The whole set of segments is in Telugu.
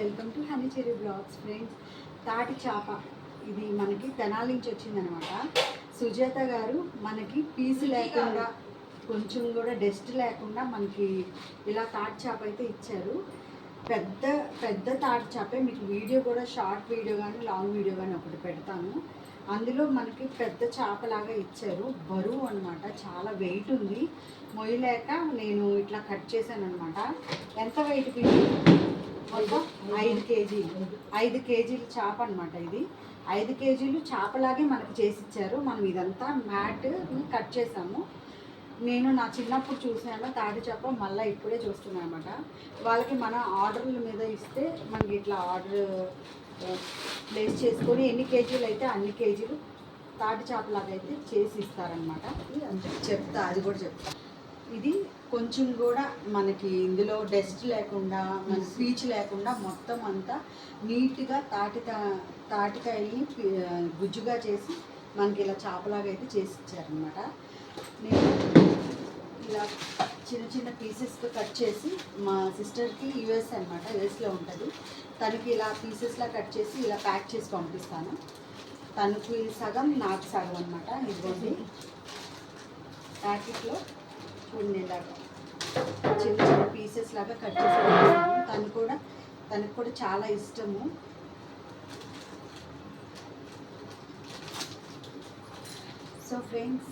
Welcome to Honey Cherry blogs friends. తాటి చేప ఇది మనకి తెనాలి నుంచి వచ్చిందనమాట. సుజాత గారు మనకి పీసు లేకుండా కొంచెం కూడా డస్ట్ లేకుండా మనకి ఇలా తాటి చేప అయితే ఇచ్చారు. పెద్ద పెద్ద తాటి చేపే. మీకు వీడియో కూడా షార్ట్ వీడియో కానీ లాంగ్ వీడియో కానీ ఒకటి పెడతాను. అందులో మనకి పెద్ద చేపలాగా ఇచ్చారు. బరువు అనమాట, చాలా వెయిట్ ఉంది. మొయ్యలేక నేను ఇట్లా కట్ చేశాను అనమాట. ఎంత వెయిట్ పిండి? మొత్తం 5 కేజీలు. 5 కేజీలు చేప అనమాట. ఇది 5 కేజీలు చేపలాగే మనకి చేసి ఇచ్చారు. మనం ఇదంతా మ్యాట్ని కట్ చేసాము. నేను నా చిన్నప్పుడు చూసాను తాటి చేప, మళ్ళీ ఇప్పుడే చూస్తున్నాను అనమాట. వాళ్ళకి మన ఆర్డర్ల మీద ఇస్తే మనకి ఇట్లా ఆర్డర్ ప్లేస్ చేసుకొని ఎన్ని కేజీలు అయితే అన్ని కేజీలు తాటి చేపలాగా అయితే చేసి ఇస్తారనమాట. చెప్తా, అది కూడా చెప్తా. ఇది కొంచెం కూడా మనకి ఇందులో డస్ట్ లేకుండా, మన పీచు లేకుండా మొత్తం అంతా నీట్గా తాటికాయల్ని గుజ్జుగా చేసి మనకి ఇలా చేపలాగా అయితే చేసి ఇచ్చారనమాట. నేను ఇలా చిన్న చిన్న పీసెస్గా కట్ చేసి మా సిస్టర్కి యూఎస్ అనమాట, యూఎస్లో ఉంటుంది, తనకి ఇలా పీసెస్లా కట్ చేసి ఇలా ప్యాక్ చేసి పంపిస్తాను. తనకి సగం నాకు సగం అనమాట. ఇదిగోండి ప్యాకెట్లో చూడండి, ఇలాగా చిన్న చిన్న పీసెస్ లాగా కట్ చేసి పంపిస్తాను. తనకు కూడా చాలా ఇష్టము. సో ఫ్రెండ్స్,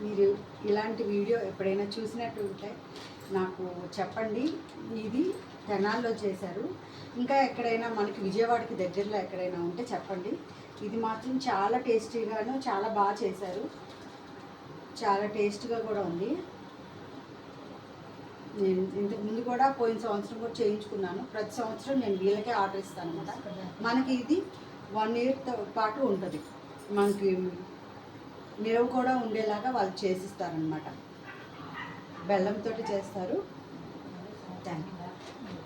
మీరు ఇలాంటి వీడియో ఎప్పుడైనా చూసినట్టు ఉంటే నాకు చెప్పండి. ఇది తెనాల్లో చేశారు. ఇంకా ఎక్కడైనా మనకి విజయవాడకి దగ్గరలో ఎక్కడైనా ఉంటే చెప్పండి. ఇది మాత్రం చాలా టేస్టీగాను చాలా బాగా చేశారు. చాలా టేస్ట్గా కూడా ఉంది. నేను ఇంతకు ముందు కూడా పోయిన సంవత్సరం కూడా చేయించుకున్నాను. ప్రతి సంవత్సరం నేను వీళ్ళకే ఆర్డర్ ఇస్తాను అనమాట. మనకి ఇది 1 year పాటు ఉంటుంది. మనకి నిలవ కూడా ఉండేలాగా వాళ్ళు చేసిస్తారనమాట. బెల్లంతో చేస్తారు. Thank you.